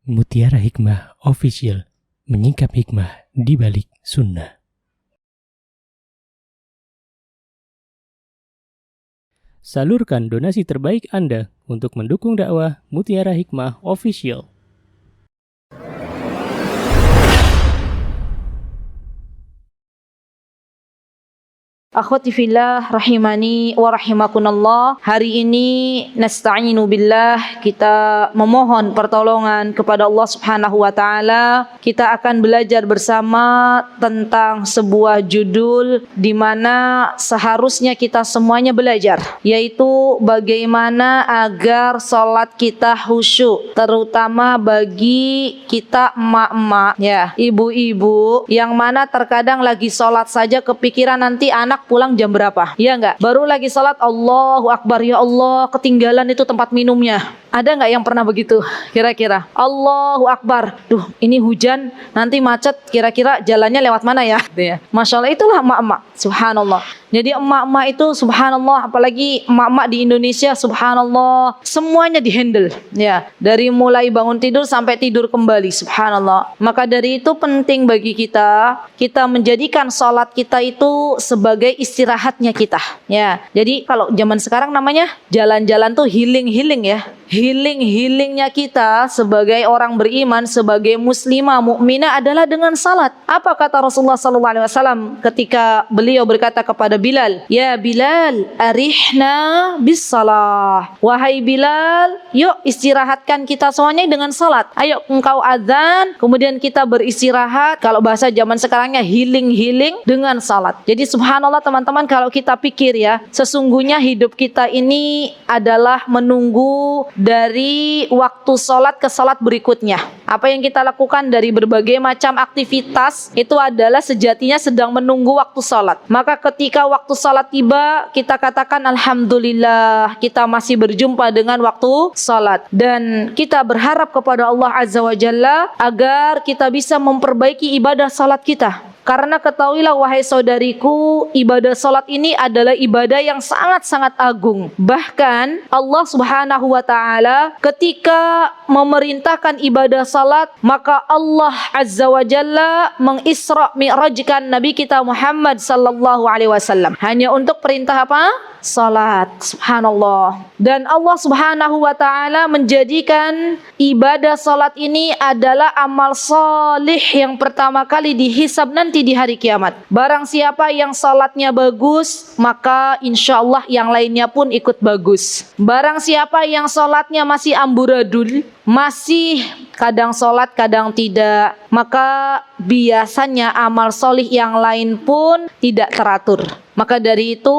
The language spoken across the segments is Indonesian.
Mutiara Hikmah Official, menyingkap hikmah di balik sunnah. Salurkan donasi terbaik Anda untuk mendukung dakwah Mutiara Hikmah Official. Akhwati fillah rahimani wa rahimakunallah. Hari ini nasta'inu billah, kita memohon pertolongan kepada Allah Subhanahu wa taala. Kita akan belajar bersama tentang sebuah judul di mana seharusnya kita semuanya belajar, yaitu bagaimana agar salat kita khusyuk, terutama bagi kita emak-emak ya, ibu-ibu yang mana terkadang lagi salat saja kepikiran nanti anak pulang jam berapa, ya enggak? Baru lagi salat, Allahu Akbar, ya Allah, ketinggalan itu tempat minumnya. Ada nggak yang pernah begitu? Kira-kira Allahu Akbar, duh ini hujan, nanti macet, kira-kira jalannya lewat mana ya? Masya Allah, itulah emak-emak, subhanallah. Jadi emak-emak itu subhanallah, apalagi emak-emak di Indonesia subhanallah, semuanya dihandle ya, dari mulai bangun tidur sampai tidur kembali, subhanallah. Maka dari itu penting bagi kita menjadikan salat kita itu sebagai istirahatnya kita ya. Jadi kalau zaman sekarang namanya jalan-jalan tuh healing ya. Healingnya kita sebagai orang beriman, sebagai muslimah mukminah adalah dengan salat. Apa kata Rasulullah SAW ketika beliau berkata kepada Bilal, ya Bilal, arihna bis salah. Wahai Bilal, yuk istirahatkan kita semuanya dengan salat. Ayo engkau azan, kemudian kita beristirahat. Kalau bahasa zaman sekarangnya healing dengan salat. Jadi subhanallah teman-teman, kalau kita pikir ya, sesungguhnya hidup kita ini adalah menunggu dari waktu sholat ke sholat berikutnya. Apa yang kita lakukan dari berbagai macam aktivitas itu adalah sejatinya sedang menunggu waktu sholat. Maka ketika waktu sholat tiba, kita katakan alhamdulillah, kita masih berjumpa dengan waktu sholat. Dan kita berharap kepada Allah Azza wa Jalla agar kita bisa memperbaiki ibadah sholat kita. Karena ketahuilah wahai saudariku, ibadah salat ini adalah ibadah yang sangat-sangat agung. Bahkan Allah Subhanahu wa taala ketika memerintahkan ibadah salat, maka Allah Azza wa Jalla mengisra mi'rajkan Nabi kita Muhammad sallallahu alaihi wasallam hanya untuk perintah apa? Salat. Subhanallah. Dan Allah Subhanahu wa taala menjadikan ibadah salat ini adalah amal salih yang pertama kali dihisab nanti di hari kiamat. Barang siapa yang salatnya bagus, maka insya Allah yang lainnya pun ikut bagus. Barang siapa yang salatnya masih amburadul, masih kadang salat kadang tidak, maka biasanya amal solih yang lain pun tidak teratur. Maka dari itu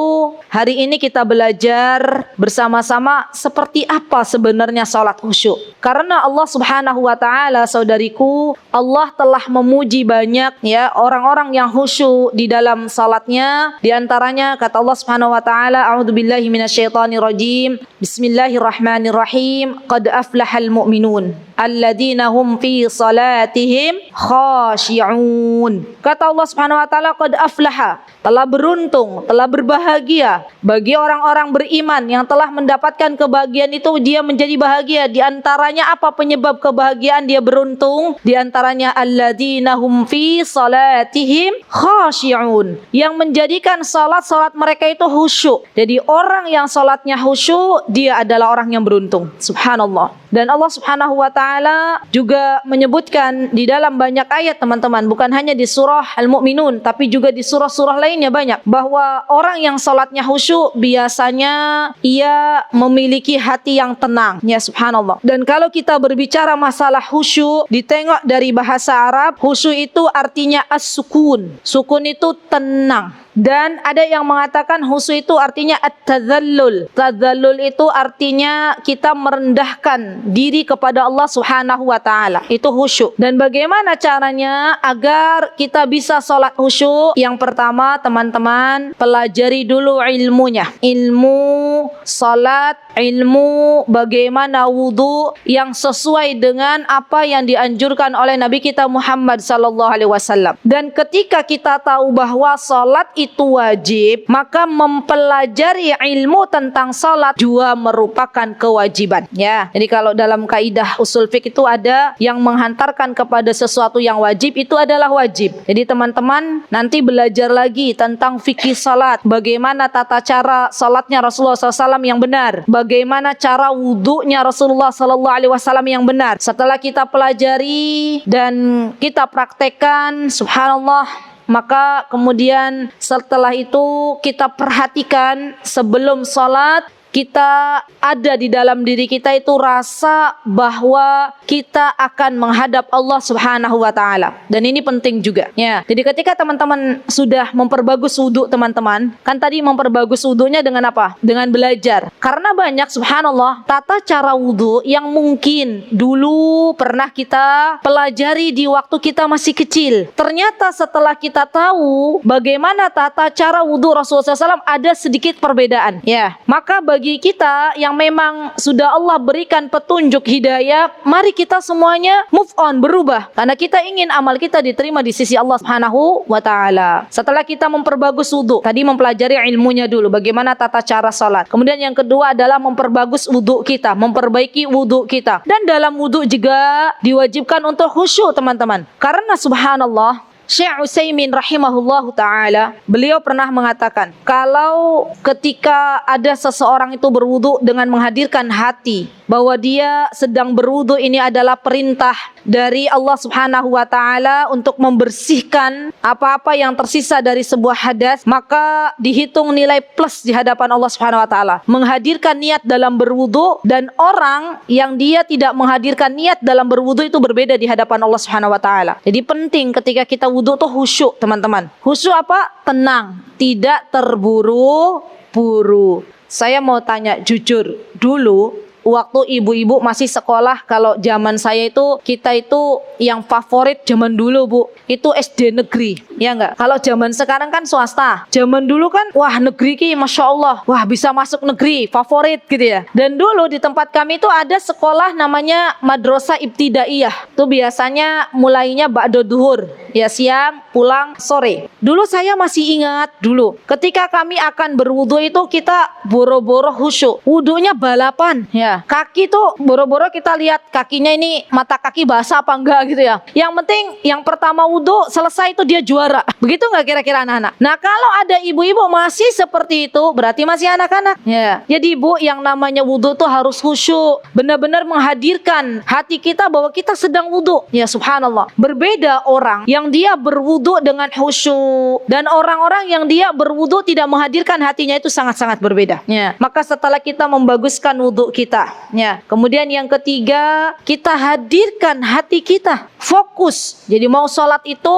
hari ini kita belajar bersama-sama seperti apa sebenarnya salat khusyuk. Karena Allah Subhanahu wa taala, saudariku, Allah telah memuji banyak ya orang-orang yang khusyuk di dalam salatnya. Di antaranya kata Allah Subhanahu wa taala, a'udzubillahi minasyaitonir rajim. Bismillahirrahmanirrahim. Qad aflahal mu'minun alladzina hum fi salatihim khashi'un. Kata Allah Subhanahu wa taala, qad aflaha, telah beruntung, telah berbahagia bagi orang-orang beriman yang telah mendapatkan kebahagiaan itu, dia menjadi bahagia. Di antaranya apa penyebab kebahagiaan dia beruntung? Di antaranya alladzina hum fi salatihim khashi'un, yang menjadikan salat mereka itu khusyuk. Jadi orang yang salatnya khusyuk, dia adalah orang yang beruntung. Subhanallah. Dan Allah Subhanahu wa taala juga menyebutkan di dalam banyak ayat teman-teman, bukan hanya di surah Al-Mu'minun tapi juga di surah-surah lainnya banyak, bahwa orang yang salatnya khusyuk biasanya ia memiliki hati yang tenang ya, subhanallah. Dan kalau kita berbicara masalah khusyuk, ditengok dari bahasa Arab, khusyuk itu artinya as-sukun. Sukun itu tenang. Dan ada yang mengatakan khusyuk itu artinya at-tadhallul. Tadhallul itu artinya kita merendahkan diri kepada Allah Subhanahu wa taala. Itu khusyuk. Dan bagaimana caranya agar kita bisa salat khusyuk? Yang pertama, teman-teman, pelajari dulu ilmunya. Ilmu salat, ilmu bagaimana wudu yang sesuai dengan apa yang dianjurkan oleh Nabi kita Muhammad sallallahu alaihi wasallam. Dan ketika kita tahu bahwa salat itu wajib, maka mempelajari ilmu tentang salat juga merupakan kewajiban. Ya, jadi kalau dalam kaidah usul fiqh itu ada yang menghantarkan kepada sesuatu yang wajib itu adalah wajib. Jadi teman-teman nanti belajar lagi tentang fikih salat, bagaimana tata cara salatnya Rasulullah SAW yang benar, bagaimana cara wudhunya Rasulullah SAW yang benar. Setelah kita pelajari dan kita praktekkan, subhanallah, maka kemudian setelah itu kita perhatikan sebelum salat, kita ada di dalam diri kita itu rasa bahwa kita akan menghadap Allah Subhanahu wa taala. Dan ini penting juga. Ya. Jadi ketika teman-teman sudah memperbagus wudu teman-teman, kan tadi memperbagus wudunya dengan apa? Dengan belajar. Karena banyak subhanallah tata cara wudu yang mungkin dulu pernah kita pelajari di waktu kita masih kecil. Ternyata setelah kita tahu bagaimana tata cara wudu Rasulullah SAW ada sedikit perbedaan. Ya. Maka bagi kita yang memang sudah Allah berikan petunjuk hidayah, mari kita semuanya move on, berubah, karena kita ingin amal kita diterima di sisi Allah Subhanahu wa taala. Setelah kita memperbagus wudu, tadi mempelajari ilmunya dulu, bagaimana tata cara salat. Kemudian yang kedua adalah memperbagus wudu kita, memperbaiki wudu kita. Dan dalam wudu juga diwajibkan untuk khusyuk teman-teman. Karena subhanallah, Syekh Utsaimin rahimahullahu ta'ala, beliau pernah mengatakan, kalau ketika ada seseorang itu berwudu dengan menghadirkan hati bahwa dia sedang berwudu, ini adalah perintah dari Allah Subhanahu wa taala untuk membersihkan apa-apa yang tersisa dari sebuah hadas, maka dihitung nilai plus di hadapan Allah Subhanahu wa taala. Menghadirkan niat dalam berwudu dan orang yang dia tidak menghadirkan niat dalam berwudu itu berbeda di hadapan Allah Subhanahu wa taala. Jadi penting ketika kita wudu tuh khusyuk, teman-teman. Khusyuk apa? Tenang, tidak terburu-buru. Saya mau tanya jujur, dulu waktu ibu-ibu masih sekolah, kalau zaman saya itu, kita itu yang favorit zaman dulu Bu, itu SD negeri, ya enggak? Kalau zaman sekarang kan swasta. Zaman dulu kan, wah negeri ki Masya Allah, wah bisa masuk negeri, favorit gitu ya. Dan dulu di tempat kami itu ada sekolah namanya Madrasah Ibtidaiyah. Itu biasanya mulainya ba'da duhur, ya siang, pulang sore. Dulu saya masih ingat dulu, ketika kami akan berwudu itu kita boro-boro khusyuk. Wudunya balapan, ya. Kaki tuh boro-boro kita lihat kakinya ini, mata kaki basah apa enggak gitu ya. Yang penting yang pertama wudu selesai itu dia juara. Begitu enggak kira-kira anak-anak? Nah kalau ada ibu-ibu masih seperti itu, berarti masih anak-anak. Ya. Jadi ibu, yang namanya wudu tuh harus khusyuk, benar-benar menghadirkan hati kita bahwa kita sedang wudu. Ya subhanallah. Berbeda orang yang dia berwudu dengan khusyuk dan orang-orang yang dia berwudu tidak menghadirkan hatinya, itu sangat-sangat berbeda. Ya. Maka setelah kita membaguskan wudu kita, ya, kemudian yang ketiga, kita hadirkan hati kita, fokus. Jadi mau sholat itu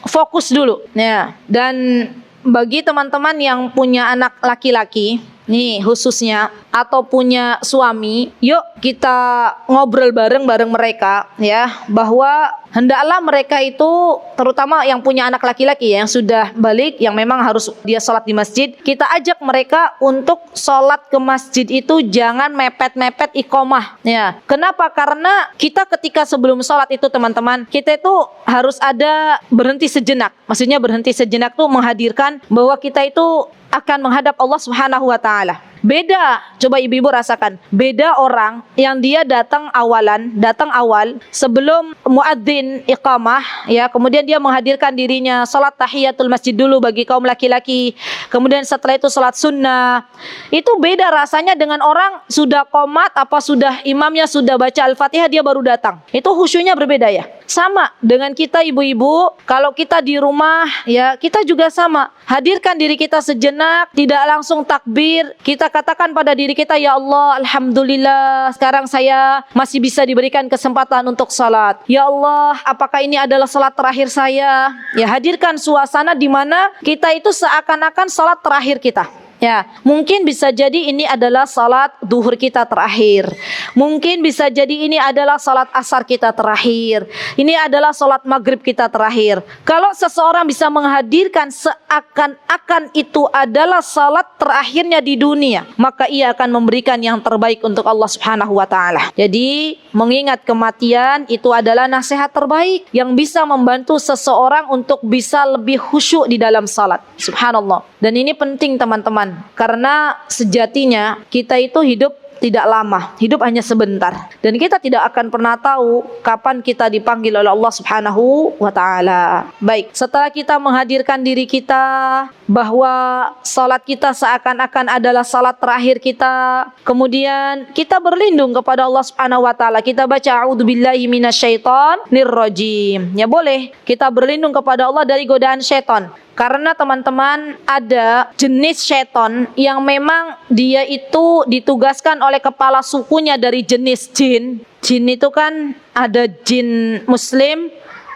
fokus dulu, ya. Dan bagi teman-teman yang punya anak laki-laki, nih khususnya, atau punya suami, yuk kita ngobrol bareng-bareng mereka, ya, bahwa hendaklah mereka itu, terutama yang punya anak laki-laki yang sudah balik, yang memang harus dia sholat di masjid, kita ajak mereka untuk sholat ke masjid itu jangan mepet-mepet iqomah, ya. Kenapa? Karena kita ketika sebelum sholat itu teman-teman, kita itu harus ada berhenti sejenak. Maksudnya berhenti sejenak tuh menghadirkan bahwa kita itu akan menghadap Allah Subhanahu wa taala. Beda, coba ibu-ibu rasakan. Beda orang yang dia datang awal sebelum muadzin iqamah, ya, kemudian dia menghadirkan dirinya salat tahiyatul masjid dulu bagi kaum laki-laki. Kemudian setelah itu salat sunnah. Itu beda rasanya dengan orang sudah qomat apa sudah imamnya sudah baca Al-Fatihah dia baru datang. Itu khusyuknya berbeda ya. Sama dengan kita ibu-ibu, kalau kita di rumah, ya, kita juga sama. Hadirkan diri kita sejenak, tidak langsung takbir. Kita katakan pada diri kita, ya Allah, alhamdulillah, sekarang saya masih bisa diberikan kesempatan untuk salat. Ya Allah, apakah ini adalah salat terakhir saya? Ya, hadirkan suasana di mana kita itu seakan-akan salat terakhir kita. Ya, mungkin bisa jadi ini adalah salat duhur kita terakhir. Mungkin bisa jadi ini adalah salat asar kita terakhir. Ini adalah salat maghrib kita terakhir. Kalau seseorang bisa menghadirkan seakan-akan itu adalah salat terakhirnya di dunia, maka ia akan memberikan yang terbaik untuk Allah Subhanahu wa taala. Jadi, mengingat kematian itu adalah nasihat terbaik yang bisa membantu seseorang untuk bisa lebih khusyuk di dalam salat. Subhanallah. Dan ini penting teman-teman, karena sejatinya kita itu hidup tidak lama, hidup hanya sebentar, dan kita tidak akan pernah tahu kapan kita dipanggil oleh Allah Subhanahu wa taala. Baik, setelah kita menghadirkan diri kita bahwa salat kita seakan-akan adalah salat terakhir kita, kemudian kita berlindung kepada Allah Subhanahu wa taala. Kita baca a'udzubillahi minasyaitonir rajim. Ya boleh kita berlindung kepada Allah dari godaan syaitan. Karena teman-teman, ada jenis syaitan yang memang dia itu ditugaskan oleh kepala sukunya dari jenis jin. Jin itu kan ada jin muslim,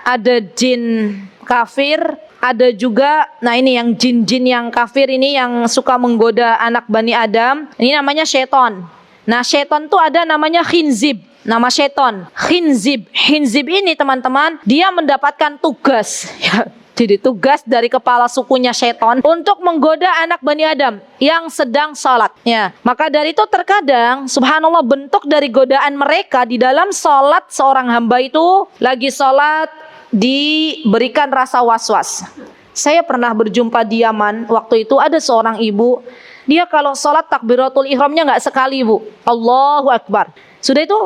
ada jin kafir, ada juga, nah ini yang jin-jin yang kafir ini yang suka menggoda anak Bani Adam, ini namanya syaitan. Nah, syaitan tuh ada namanya khinzib. Nama syaitan khinzib. Khinzib ini teman-teman, dia mendapatkan tugas ya. Jadi tugas dari kepala sukunya syaitan untuk menggoda anak Bani Adam yang sedang salat. Ya, maka dari itu terkadang subhanallah bentuk dari godaan mereka di dalam salat seorang hamba itu lagi salat diberikan rasa was-was. Saya pernah berjumpa di Yaman, waktu itu ada seorang ibu, dia kalau salat takbiratul ihramnya nggak sekali, Bu. Allahu Akbar. Sudah itu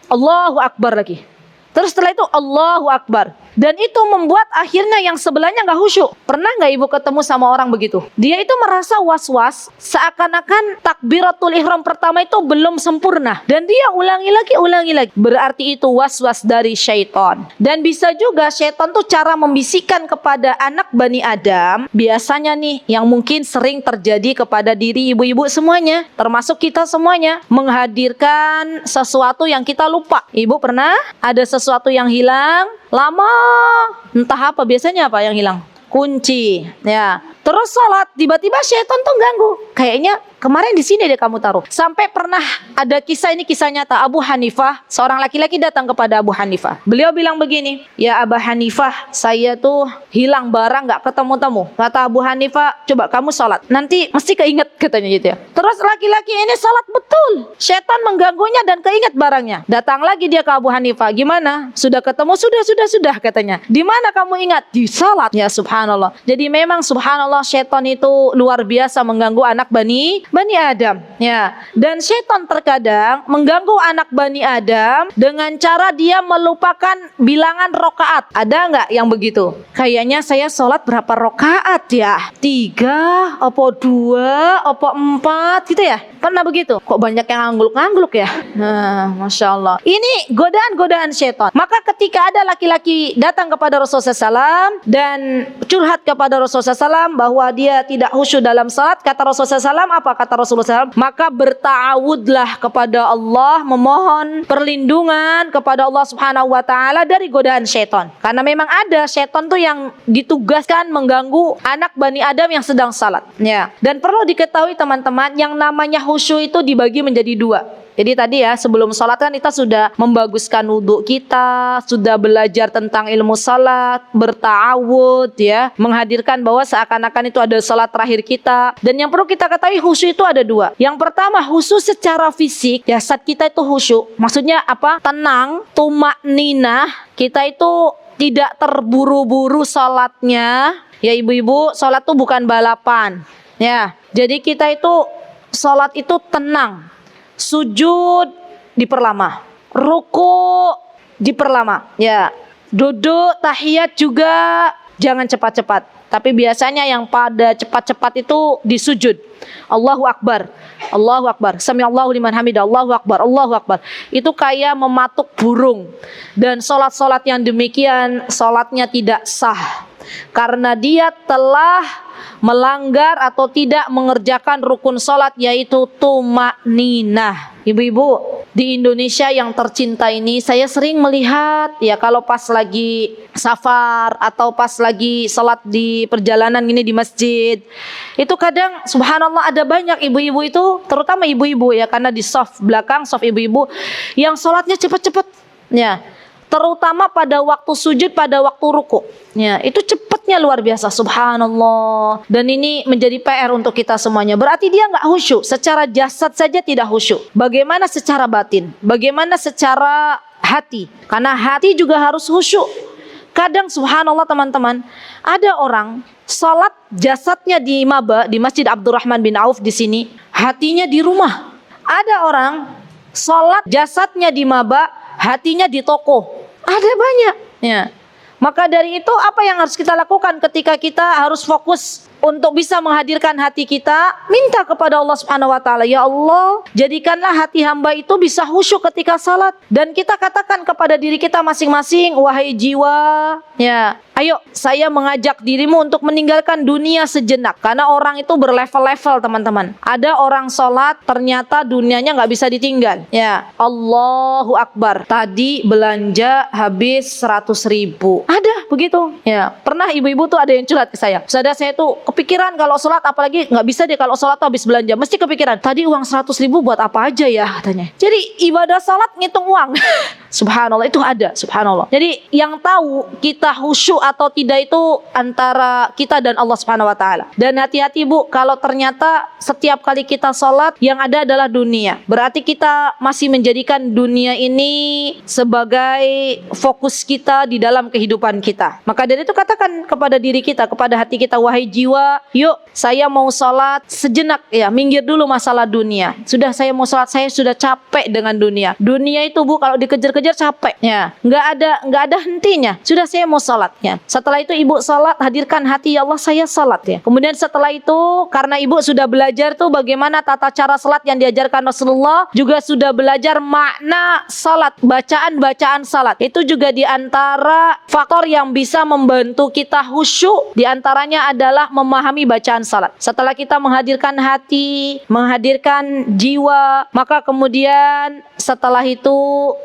Allahu Akbar lagi. Terus setelah itu Allahu Akbar. Dan itu membuat akhirnya yang sebelahnya gak khusyuk. Pernah gak ibu ketemu sama orang begitu? Dia itu merasa was-was, seakan-akan takbiratul ihram pertama itu belum sempurna. Dan dia ulangi lagi. Berarti itu was-was dari syaitan. Dan bisa juga syaitan tuh cara membisikkan kepada anak Bani Adam. Biasanya nih, yang mungkin sering terjadi kepada diri ibu-ibu semuanya, termasuk kita semuanya, menghadirkan sesuatu yang kita lupa. Ibu pernah ada sesuatu yang hilang, lama, entah apa, biasanya apa yang hilang? Kunci, ya. Terus sholat, tiba-tiba syaitan tuh ganggu. Kayaknya kemarin di sini deh kamu taruh. Sampai pernah ada kisah, ini kisah nyata. Abu Hanifah, seorang laki-laki datang kepada Abu Hanifah. Beliau bilang begini, ya Abu Hanifah, saya tuh hilang barang gak ketemu-temu. Kata Abu Hanifah, coba kamu sholat, nanti mesti keinget, katanya gitu ya. Terus laki-laki ini sholat betul. Syaitan mengganggunya dan keinget barangnya. Datang lagi dia ke Abu Hanifah, gimana? Sudah ketemu? Sudah, katanya. Di mana kamu ingat? Di sholat. Ya subhanallah. Jadi memang subhanallah, syaitan itu luar biasa mengganggu anak Bani Adam, ya. Dan syaitan terkadang mengganggu anak Bani Adam dengan cara dia melupakan bilangan rokaat. Ada nggak yang begitu? Kayaknya saya sholat berapa rokaat ya? 3, opo 2, opo 4 gitu ya? Pernah begitu? Kok banyak yang ngangluk-ngangluk ya? Nah, Masya Allah. Ini godaan-godaan syaitan. Maka ketika ada laki-laki datang kepada Rasulullah SAW dan curhat kepada Rasulullah SAW bahwa dia tidak khusyuk dalam salat, kata Rasulullah SAW apa? Kata Rasulullah SAW, maka berta'awudlah kepada Allah, memohon perlindungan kepada Allah Subhanahu wa taala dari godaan syaitan. Karena memang ada syaitan tuh yang ditugaskan mengganggu anak Bani Adam yang sedang salat. Ya. Dan perlu diketahui teman-teman, yang namanya khusyuk itu dibagi menjadi 2. Jadi tadi ya, sebelum sholat kan kita sudah membaguskan wudhu kita, sudah belajar tentang ilmu salat, berta'awud ya, menghadirkan bahwa seakan-akan itu ada salat terakhir kita. Dan yang perlu kita ketahui, khusyuk itu ada 2. Yang pertama, khusyuk secara fisik, jasad kita itu khusyuk. Maksudnya apa? Tenang, tumakninah, kita itu tidak terburu-buru salatnya. Ya ibu-ibu, salat itu bukan balapan. Ya, jadi kita itu salat itu tenang. Sujud diperlama, ruku diperlama, ya. Duduk tahiyat juga jangan cepat-cepat. Tapi biasanya yang pada cepat-cepat itu di sujud. Allahu Akbar, Allahu Akbar, Samiallahu liman hamidah, Allahu Akbar, Allahu Akbar. Itu kayak mematuk burung. Dan solat-solat yang demikian, solatnya tidak sah. Karena dia telah melanggar atau tidak mengerjakan rukun salat, yaitu tumakninah. Ibu-ibu di Indonesia yang tercinta ini, saya sering melihat ya, kalau pas lagi safar atau pas lagi salat di perjalanan ini di masjid, itu kadang subhanallah ada banyak ibu-ibu itu, terutama ibu-ibu ya, karena di saf belakang, saf ibu-ibu yang salatnya cepat-cepat ya, terutama pada waktu sujud, pada waktu ruku ya, itu cepatnya luar biasa, subhanallah. Dan ini menjadi PR untuk kita semuanya. Berarti dia nggak khusyuk, secara jasad saja tidak khusyuk, bagaimana secara batin, bagaimana secara hati, karena hati juga harus khusyuk. Kadang subhanallah teman-teman, ada orang salat jasadnya di Maba, di Masjid Abdurrahman bin Auf di sini, hatinya di rumah. Ada orang salat jasadnya di Maba, hatinya di toko. Ada banyak ya. Maka dari itu apa yang harus kita lakukan ketika kita harus fokus untuk bisa menghadirkan hati kita? Minta kepada Allah Subhanahu wa taala, ya Allah, jadikanlah hati hamba itu bisa khusyuk ketika salat. Dan kita katakan kepada diri kita masing-masing, wahai jiwa, ya, ayo saya mengajak dirimu untuk meninggalkan dunia sejenak. Karena orang itu berlevel-level teman-teman. Ada orang salat ternyata dunianya nggak bisa ditinggal. Ya, Allahu Akbar, tadi belanja habis 100.000. Ada begitu. Ya, pernah ibu-ibu tuh ada yang curhat ke saya. Saya tuh kepikiran kalau sholat, apalagi nggak bisa deh kalau sholat tuh habis belanja, mesti kepikiran tadi uang 100.000 buat apa aja ya katanya. Jadi ibadah sholat ngitung uang. Subhanallah, itu ada, subhanallah. Jadi yang tahu kita khusyuk atau tidak itu antara kita dan Allah Subhanahu wa taala. Dan hati-hati Bu, kalau ternyata setiap kali kita sholat yang ada adalah dunia, berarti kita masih menjadikan dunia ini sebagai fokus kita di dalam kehidupan kita. Maka dari itu katakan kepada diri kita, kepada hati kita, wahai jiwa, yuk saya mau sholat sejenak ya, minggir dulu masalah dunia. Sudah saya mau sholat, saya sudah capek dengan dunia. Dunia itu Bu, kalau dikejar-kejar capek ya, nggak ada hentinya. Sudah saya mau sholat ya. Setelah itu ibu sholat, hadirkan hati, ya Allah saya sholat ya. Kemudian setelah itu, karena ibu sudah belajar tuh bagaimana tata cara sholat yang diajarkan Rasulullah, juga sudah belajar makna sholat, bacaan-bacaan sholat. Itu juga diantara faktor yang bisa membantu kita khusyuk. Diantaranya adalah memahami bacaan sholat. Setelah kita menghadirkan hati, menghadirkan jiwa, maka kemudian setelah itu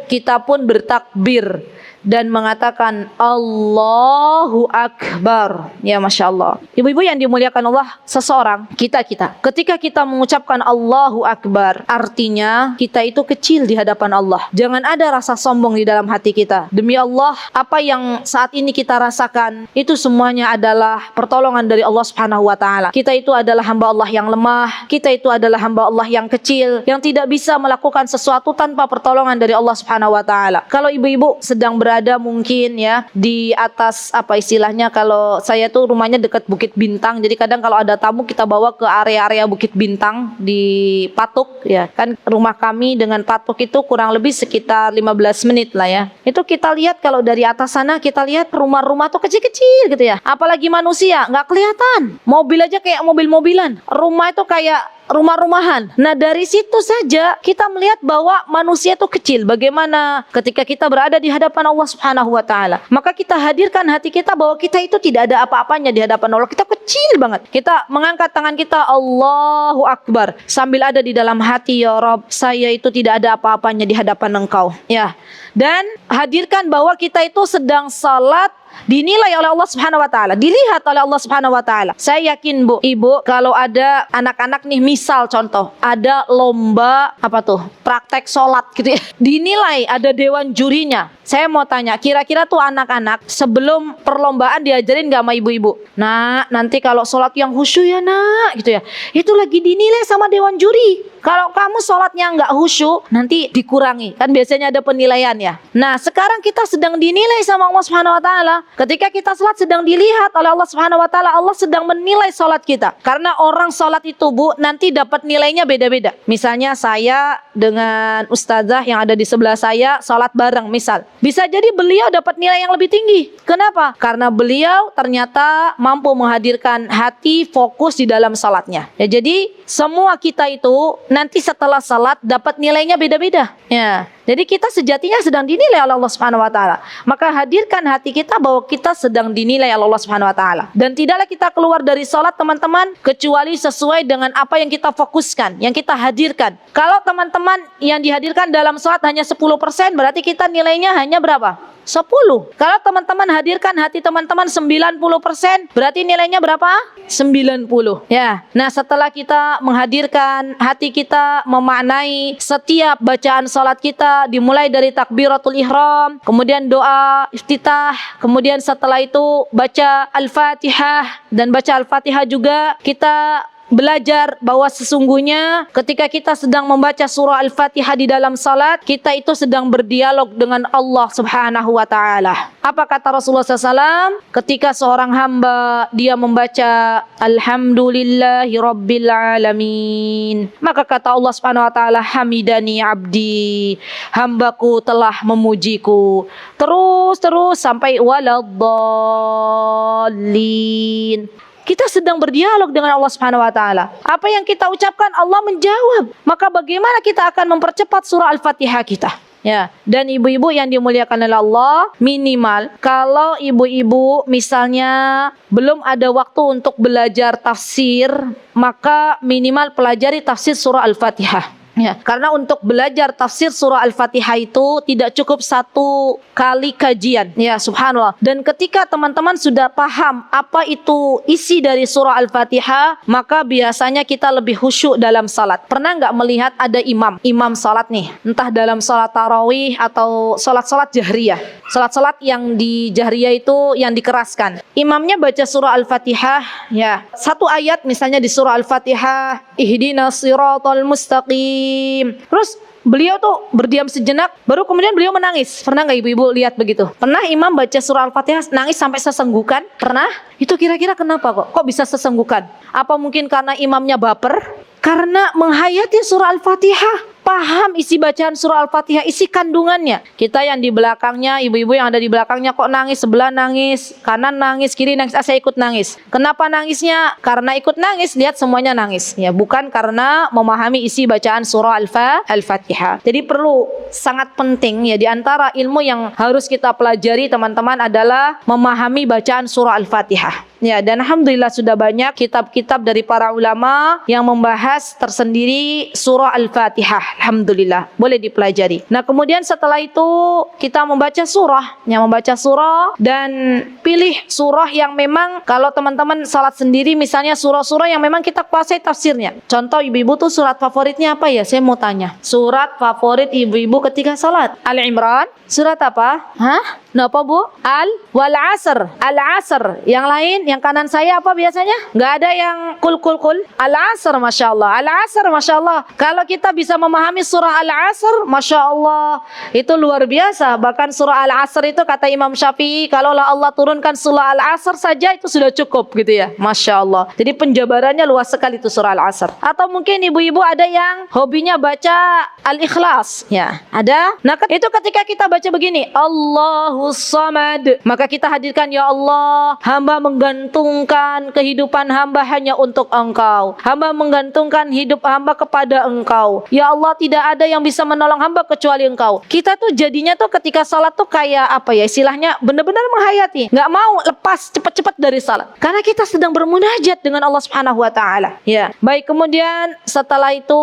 kita pun bertakbir dan mengatakan Allahu Akbar. Ya Masya Allah. Ibu-ibu yang dimuliakan Allah, seseorang, kita ketika kita mengucapkan Allahu Akbar, artinya kita itu kecil di hadapan Allah. Jangan ada rasa sombong di dalam hati kita. Demi Allah, apa yang saat ini kita rasakan, itu semuanya adalah pertolongan dari Allah Subhanahu wa taala. Kita itu adalah hamba Allah yang lemah, kita itu adalah hamba Allah yang kecil, yang tidak bisa melakukan sesuatu tanpa pertolongan dari Allah Subhanahu wa taala. Kalau ibu-ibu sedang berada mungkin ya di atas, apa istilahnya, kalau saya tuh rumahnya dekat Bukit Bintang, jadi kadang kalau ada tamu kita bawa ke area-area Bukit Bintang di Patuk ya, kan rumah kami dengan Patuk itu kurang lebih sekitar 15 menit lah ya. Itu kita lihat kalau dari atas sana, kita lihat rumah-rumah tuh kecil-kecil gitu ya, apalagi manusia nggak kelihatan, mobil aja kayak mobil-mobilan, rumah itu kayak rumah-rumahan. Nah dari situ saja kita melihat bahwa manusia itu kecil. Bagaimana ketika kita berada di hadapan Allah Subhanahu wa taala, maka kita hadirkan hati kita bahwa kita itu tidak ada apa-apanya di hadapan Allah. Kita kecil banget. Kita mengangkat tangan kita Allahu Akbar sambil ada di dalam hati, ya Rabb, saya itu tidak ada apa-apanya di hadapan Engkau ya. Dan hadirkan bahwa kita itu sedang salat, dinilai oleh Allah Subhanahu wa taala, dilihat oleh Allah Subhanahu wa taala. Saya yakin Bu, Ibu, kalau ada anak-anak nih, misal contoh ada lomba apa tuh, praktek sholat gitu ya, dinilai ada dewan jurinya. Saya mau tanya, kira-kira tuh anak-anak sebelum perlombaan diajarin gak sama ibu-ibu? Nah, nanti kalau sholat yang khusyuk ya nak, gitu ya, itu lagi dinilai sama dewan juri. Kalau kamu sholatnya nggak khusyuk, nanti dikurangi. Kan biasanya ada penilaian ya. Nah, sekarang kita sedang dinilai sama Allah Subhanahu wa taala. Ketika kita sholat sedang dilihat oleh Allah Subhanahu wa taala. Allah sedang menilai sholat kita. Karena orang sholat itu Bu, nanti dapat nilainya beda-beda. Misalnya saya dengan ustazah yang ada di sebelah saya sholat bareng misal, bisa jadi beliau dapat nilai yang lebih tinggi. Kenapa? Karena beliau ternyata mampu menghadirkan menghadirkan hati fokus di dalam salatnya. Ya, jadi semua kita itu nanti setelah salat dapat nilainya beda-beda. Ya. Jadi kita sejatinya sedang dinilai oleh Allah Subhanahu wa taala. Maka hadirkan hati kita bahwa kita sedang dinilai oleh Allah Subhanahu wa taala. Dan tidaklah kita keluar dari salat teman-teman kecuali sesuai dengan apa yang kita fokuskan, yang kita hadirkan. Kalau teman-teman yang dihadirkan dalam salat hanya 10%, berarti kita nilainya hanya berapa? 10. Kalau teman-teman hadirkan hati teman-teman 90%, berarti nilainya berapa? 90. Ya. Nah, setelah kita menghadirkan hati kita memaknai setiap bacaan salat kita dimulai dari takbiratul ihram, kemudian doa iftitah, kemudian setelah itu baca Al-Fatihah, dan baca Al-Fatihah juga kita belajar bahwa sesungguhnya ketika kita sedang membaca surah Al-Fatihah di dalam salat, kita itu sedang berdialog dengan Allah Subhanahu wa taala. Apa kata Rasulullah SAW? Ketika seorang hamba dia membaca Alhamdulillahi Rabbil Alamin, maka kata Allah Subhanahu wa taala, hamidani abdi, hambaku telah memujiku. Terus sampai waladdallin. Kita sedang berdialog dengan Allah Subhanahu wa taala. Apa yang kita ucapkan Allah menjawab. Maka bagaimana kita akan mempercepat surah Al-Fatihah kita? Ya, dan ibu-ibu yang dimuliakan oleh Allah, minimal kalau ibu-ibu misalnya belum ada waktu untuk belajar tafsir, maka minimal pelajari tafsir surah Al-Fatihah. Ya, karena untuk belajar tafsir surah Al-Fatihah itu tidak cukup satu kali kajian. Ya, subhanallah. Dan ketika teman-teman sudah paham apa itu isi dari surah Al-Fatihah, maka biasanya kita lebih khusyuk dalam salat. Pernah nggak melihat ada imam salat nih, entah dalam salat tarawih atau salat-salat jahriyah. Salat-salat yang di jahriyah itu yang dikeraskan. Imamnya baca surah Al-Fatihah, ya. Satu ayat misalnya di surah Al-Fatihah, ihdinas siratal mustaqim. Terus beliau tuh berdiam sejenak, baru kemudian beliau menangis. Pernah nggak ibu-ibu lihat begitu? Pernah imam baca surah Al-Fatihah nangis sampai sesenggukan? Pernah? Itu kira-kira kenapa kok? Kok bisa sesenggukan? Apa mungkin karena imamnya baper? Karena menghayati surah Al-Fatihah, paham isi bacaan surah Al-Fatihah, isi kandungannya. Kita yang di belakangnya, ibu-ibu yang ada di belakangnya kok nangis, sebelah nangis, kanan nangis, kiri nangis, saya ikut nangis. Kenapa nangisnya? Karena ikut nangis, lihat semuanya nangis. Ya, bukan karena memahami isi bacaan surah Al-Fatihah. Jadi perlu, sangat penting ya, di antara ilmu yang harus kita pelajari teman-teman adalah memahami bacaan surah Al-Fatihah. Ya, dan alhamdulillah sudah banyak kitab-kitab dari para ulama yang membahas tersendiri surah Al-Fatihah. Alhamdulillah, boleh dipelajari. Nah, kemudian setelah itu kita membaca surah, dan pilih surah yang memang kalau teman-teman salat sendiri misalnya surah-surah yang memang kita kuasai tafsirnya. Contoh ibu-ibu tuh surat favoritnya apa ya? Saya mau tanya. Surat favorit ibu-ibu ketika salat? Al-Imran? Surat apa? Kenapa Bu? Wal-Asr. Al-Asr. Yang lain, yang kanan saya apa biasanya? Nggak ada yang kul. Al-Asr, Masya Allah. Al-Asr, Masya Allah. Kalau kita bisa memahami surah Al-Asr, Masya Allah, itu luar biasa. Bahkan surah Al-Asr itu kata Imam Syafi'i, kalaulah Allah turunkan surah Al-Asr saja itu sudah cukup gitu ya. Masya Allah. Jadi penjabarannya luas sekali itu surah Al-Asr. Atau mungkin ibu-ibu ada yang hobinya baca Al-Ikhlas. Ya, ada. Nah, itu ketika kita baca begini, Allahus Samad, maka kita hadirkan, ya Allah, hamba menggantungkan kehidupan hamba hanya untuk Engkau. Hamba menggantungkan hidup hamba kepada Engkau. Ya Allah, tidak ada yang bisa menolong hamba kecuali Engkau. Kita tuh jadinya tuh ketika salat tuh kayak apa ya, istilahnya benar-benar menghayati, nggak mau lepas cepat-cepat dari salat, karena kita sedang bermunajat dengan Allah Subhanahu wa taala. Ya, baik, kemudian setelah itu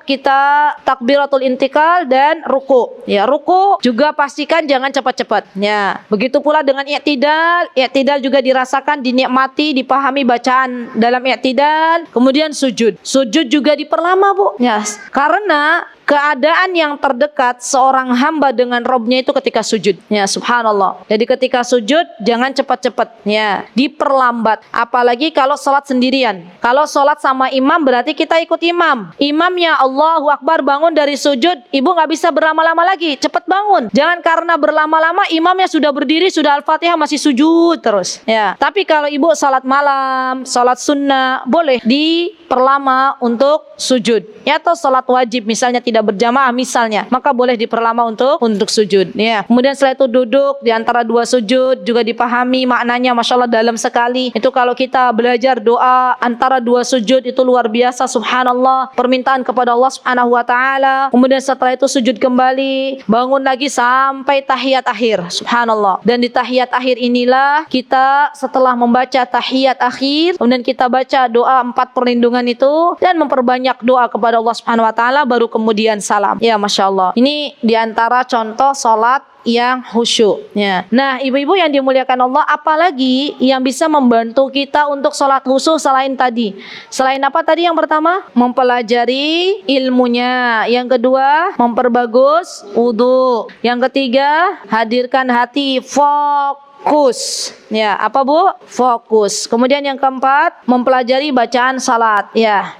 kita takbiratul intikal dan ruku. Ya, ruku juga pastikan jangan cepat-cepat. Ya, begitu pula dengan i'tidal. I'tidal juga dirasakan, dinikmati, dipahami bacaan dalam i'tidal. Kemudian sujud. Sujud juga diperlama, Bu. Ya, karena keadaan yang terdekat seorang hamba dengan Robnya itu ketika sujud. Ya, subhanallah. Jadi ketika sujud jangan cepat-cepat. Ya, diperlambat. Apalagi kalau sholat sendirian. Kalau sholat sama imam berarti kita ikut imam. Imamnya Allahu Akbar bangun dari sujud, ibu nggak bisa berlama-lama lagi. Cepat bangun. Jangan karena berlama-lama imamnya sudah berdiri, sudah Al-Fatihah masih sujud terus. Ya. Tapi kalau ibu sholat malam, sholat sunnah, boleh diperlama untuk sujud. Ya, atau sholat wajib misalnya tidak tidak berjamaah misalnya, maka boleh diperlama untuk sujud ya. Kemudian setelah itu duduk di antara dua sujud, juga dipahami maknanya, Masya Allah dalam sekali. Itu kalau kita belajar doa antara dua sujud itu luar biasa, subhanallah, permintaan kepada Allah Subhanahu wa taala. Kemudian setelah itu sujud kembali, bangun lagi sampai tahiyat akhir, subhanallah. Dan di tahiyat akhir inilah kita setelah membaca tahiyat akhir, kemudian kita baca doa 4 perlindungan itu dan memperbanyak doa kepada Allah Subhanahu wa taala, baru kemudian salam. Ya, Masya Allah. Ini diantara contoh salat yang khusyuk ya. Nah, ibu-ibu yang dimuliakan Allah, apalagi yang bisa membantu kita untuk sholat khusyuk selain tadi? Selain apa tadi? Yang pertama, mempelajari ilmunya. Yang kedua, memperbagus wudu. Yang ketiga, hadirkan hati, fokus. Ya, apa Bu? Fokus. Kemudian yang keempat, mempelajari bacaan salat. Ya.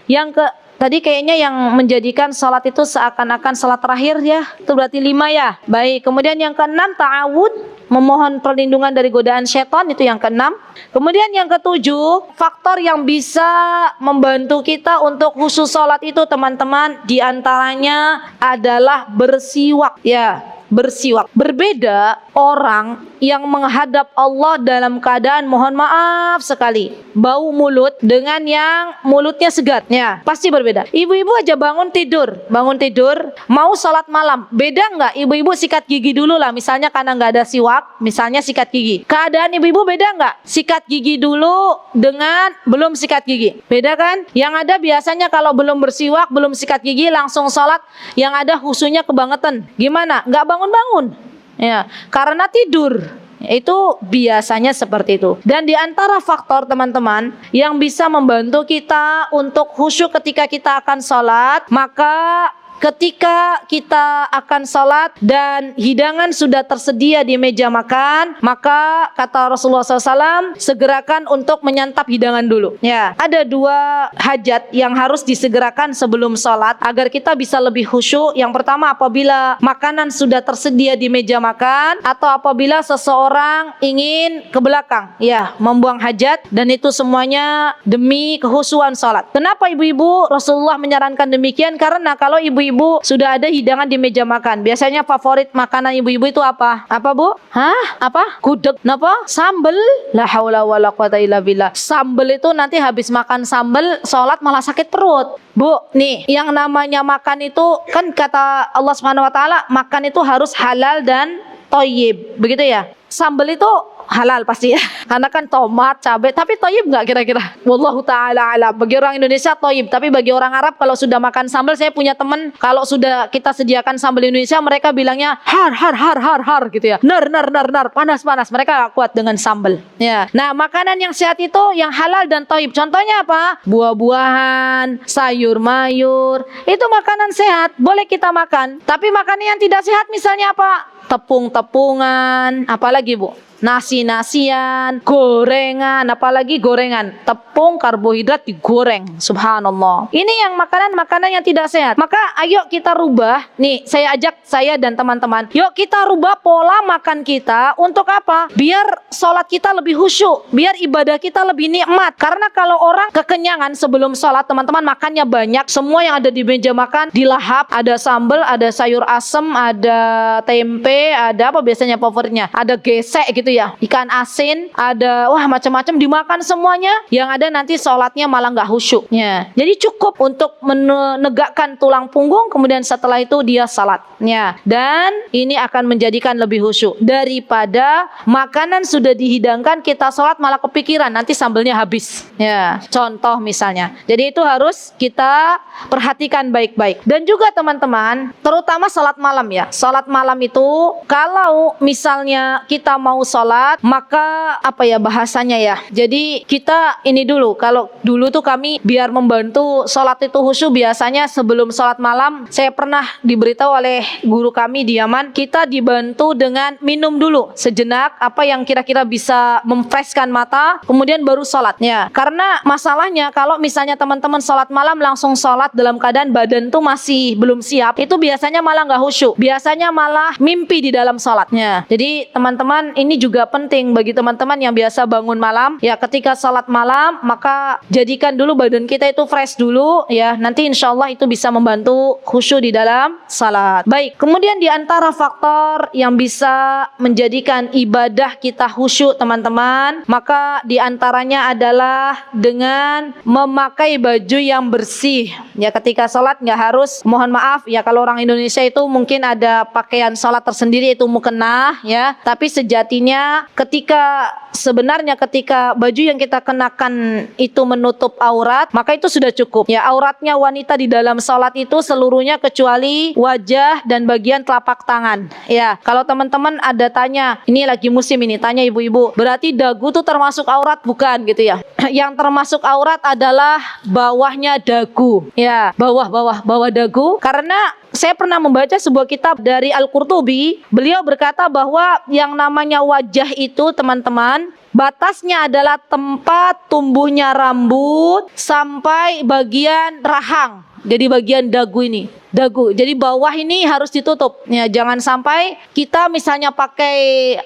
Tadi kayaknya yang menjadikan salat itu seakan-akan salat terakhir ya. Itu berarti 5 ya. Baik, kemudian yang keenam ta'awud, memohon perlindungan dari godaan syaitan, itu yang keenam. Kemudian yang ketujuh, faktor yang bisa membantu kita untuk khusyuk salat itu teman-teman, diantaranya adalah bersiwak ya. Bersiwak. Berbeda orang yang menghadap Allah dalam keadaan mohon maaf sekali bau mulut dengan yang mulutnya segar ya, pasti berbeda. Ibu-ibu aja bangun tidur mau sholat malam, beda nggak? Ibu-ibu sikat gigi dulu lah misalnya karena nggak ada siwak, misalnya sikat gigi. Keadaan ibu-ibu beda nggak? Sikat gigi dulu dengan belum sikat gigi, beda kan? Yang ada biasanya kalau belum bersiwak, belum sikat gigi langsung sholat, yang ada khusyuknya kebangetan. Gimana? Nggak bangun-bangun ya, karena tidur. Itu biasanya seperti itu. Dan di antara faktor teman-teman yang bisa membantu kita untuk khusyuk ketika kita akan sholat, maka ketika kita akan sholat dan hidangan sudah tersedia di meja makan, maka kata Rasulullah SAW, segerakan untuk menyantap hidangan dulu. Ya, ada 2 hajat yang harus disegerakan sebelum sholat agar kita bisa lebih khusyuk. Yang pertama, apabila makanan sudah tersedia di meja makan, atau apabila seseorang ingin ke belakang, ya, membuang hajat, dan itu semuanya demi kekhusyuan sholat. Kenapa ibu-ibu Rasulullah menyarankan demikian? Karena kalau ibu sudah ada hidangan di meja makan, biasanya favorit makanan ibu-ibu itu apa? Apa Bu? Apa? Gudeg. Napa? Sambel. La haula wala quwata illa billah. Sambel itu nanti habis makan sambel, sholat malah sakit perut. Bu, nih, yang namanya makan itu kan kata Allah Subhanahu wa taala, makan itu harus halal dan thayyib. Begitu ya? Sambel itu halal pasti ya, karena kan tomat, cabai, tapi thayyib nggak kira-kira? Wallahu ta'ala alam. Bagi orang Indonesia thayyib, tapi bagi orang Arab kalau sudah makan sambal, saya punya teman kalau sudah kita sediakan sambal Indonesia, mereka bilangnya har gitu ya, nar panas, mereka gak kuat dengan sambal ya. Nah, makanan yang sehat itu yang halal dan thayyib, contohnya apa? Buah-buahan, sayur mayur, itu makanan sehat, boleh kita makan. Tapi makanan yang tidak sehat misalnya apa? Tepung-tepungan, apalagi Bu? Nasi-nasian, gorengan, apalagi gorengan, tepung, karbohidrat digoreng, subhanallah. Ini yang makanan-makanan yang tidak sehat. Maka ayo kita rubah. Nih, saya ajak saya dan teman-teman, yuk kita rubah pola makan kita. Untuk apa? Biar sholat kita lebih khusyuk, biar ibadah kita lebih nikmat. Karena kalau orang kekenyangan sebelum sholat, teman-teman, makannya banyak, semua yang ada di meja makan dilahap, ada sambal, ada sayur asem, ada tempe, ada apa biasanya favoritnya, ada gesek gitu ya, ikan asin, ada macam-macam dimakan semuanya, yang ada nanti sholatnya malah nggak khusyuk ya. Jadi cukup untuk menegakkan tulang punggung, kemudian setelah itu dia salat ya. Dan ini akan menjadikan lebih khusyuk daripada makanan sudah dihidangkan kita sholat malah kepikiran nanti sambelnya habis ya, contoh misalnya. Jadi itu harus kita perhatikan baik-baik. Dan juga teman-teman, terutama salat malam ya. Salat malam itu kalau misalnya kita mau sholat, maka apa ya bahasanya ya, jadi kita ini dulu, kalau dulu tuh kami biar membantu sholat itu khusyuk, biasanya sebelum sholat malam saya pernah diberitahu oleh guru kami di Yaman, kita dibantu dengan minum dulu sejenak apa yang kira-kira bisa memfreshkan mata, kemudian baru sholat ya. Karena masalahnya kalau misalnya teman-teman sholat malam langsung sholat dalam keadaan badan tuh masih belum siap, itu biasanya malah nggak khusyuk, biasanya malah mimpi sepi di dalam salatnya. Jadi teman-teman, ini juga penting bagi teman-teman yang biasa bangun malam. Ya, ketika salat malam, maka jadikan dulu badan kita itu fresh dulu ya. Nanti insya Allah itu bisa membantu khusyuk di dalam salat. Baik, kemudian di antara faktor yang bisa menjadikan ibadah kita khusyuk teman-teman, maka di antaranya adalah dengan memakai baju yang bersih. Ya, ketika salat nggak harus, mohon maaf ya, kalau orang Indonesia itu mungkin ada pakaian salat tersendiri itu mukena ya, tapi sejatinya sebenarnya ketika baju yang kita kenakan itu menutup aurat, maka itu sudah cukup ya. Auratnya wanita di dalam salat itu seluruhnya kecuali wajah dan bagian telapak tangan ya. Kalau teman-teman ada tanya, ini lagi musim ini, tanya ibu-ibu, berarti dagu tuh termasuk aurat bukan gitu ya? Yang termasuk aurat adalah bawahnya dagu ya, bawah dagu. Karena saya pernah membaca sebuah kitab dari Al-Qurtubi, beliau berkata bahwa yang namanya wajah itu teman-teman, batasnya adalah tempat tumbuhnya rambut sampai bagian rahang. Jadi bagian dagu ini, dagu. Jadi bawah ini harus ditutup. Ya, jangan sampai kita misalnya pakai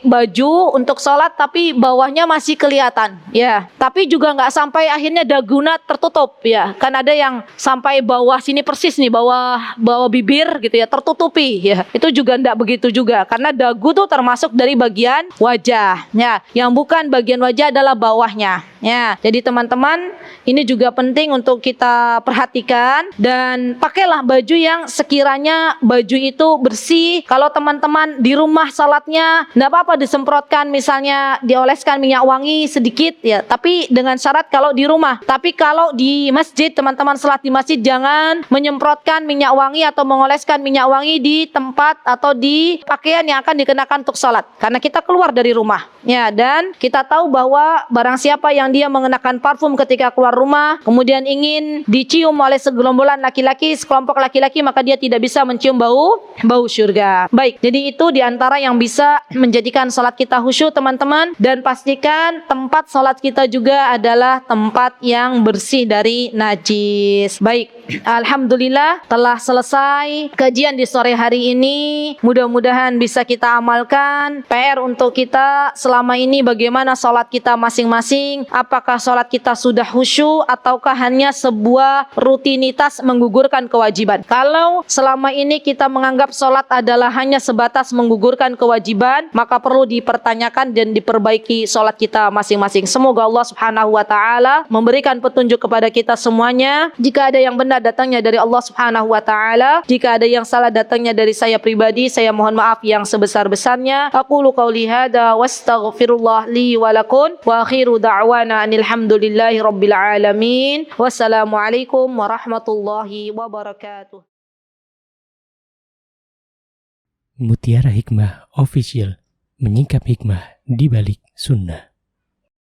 baju untuk sholat tapi bawahnya masih kelihatan. Ya, tapi juga nggak sampai akhirnya dagunya tertutup. Ya, kan ada yang sampai bawah sini persis nih, bawah bibir gitu ya, tertutupi. Ya, itu juga nggak begitu juga. Karena dagu tuh termasuk dari bagian wajah. Ya, yang bukan bagian wajah adalah bawahnya. Ya, jadi teman-teman, ini juga penting untuk kita perhatikan dan pakailah baju yang sekiranya baju itu bersih. Kalau teman-teman di rumah salatnya enggak apa-apa disemprotkan, misalnya dioleskan minyak wangi sedikit ya, tapi dengan syarat kalau di rumah. Tapi kalau di masjid, teman-teman salat di masjid jangan menyemprotkan minyak wangi atau mengoleskan minyak wangi di tempat atau di pakaian yang akan dikenakan untuk salat, karena kita keluar dari rumah ya. Dan kita tahu bahwa barang siapa yang dia mengenakan parfum ketika keluar rumah, kemudian ingin dicium oleh segerombolan laki-laki, sekelompok laki-laki, maka dia tidak bisa mencium bau surga. Baik, jadi itu diantara yang bisa menjadikan salat kita khusyuk teman-teman. Dan pastikan tempat salat kita juga adalah tempat yang bersih dari najis. Baik, alhamdulillah telah selesai kajian di sore hari ini. Mudah-mudahan bisa kita amalkan. PR untuk kita selama ini bagaimana salat kita masing-masing. Apakah salat kita sudah khusyuk ataukah hanya sebuah rutinitas menggugurkan kewajiban? Kalau selama ini kita menganggap salat adalah hanya sebatas menggugurkan kewajiban, maka perlu dipertanyakan dan diperbaiki salat kita masing-masing. Semoga Allah Subhanahu wa taala memberikan petunjuk kepada kita semuanya. Jika ada yang benar datangnya dari Allah Subhanahu wa taala, jika ada yang salah datangnya dari saya pribadi, saya mohon maaf yang sebesar-besarnya. Aqulu qauli hadza wastaghfirullah li wa lakum wa akhiru da'wana alhamdulillahi rabbil alamin. Wassalamualaikum warahmatullahi wabarakatuh. Mutiara Hikmah Official, menyingkap hikmah di balik sunnah.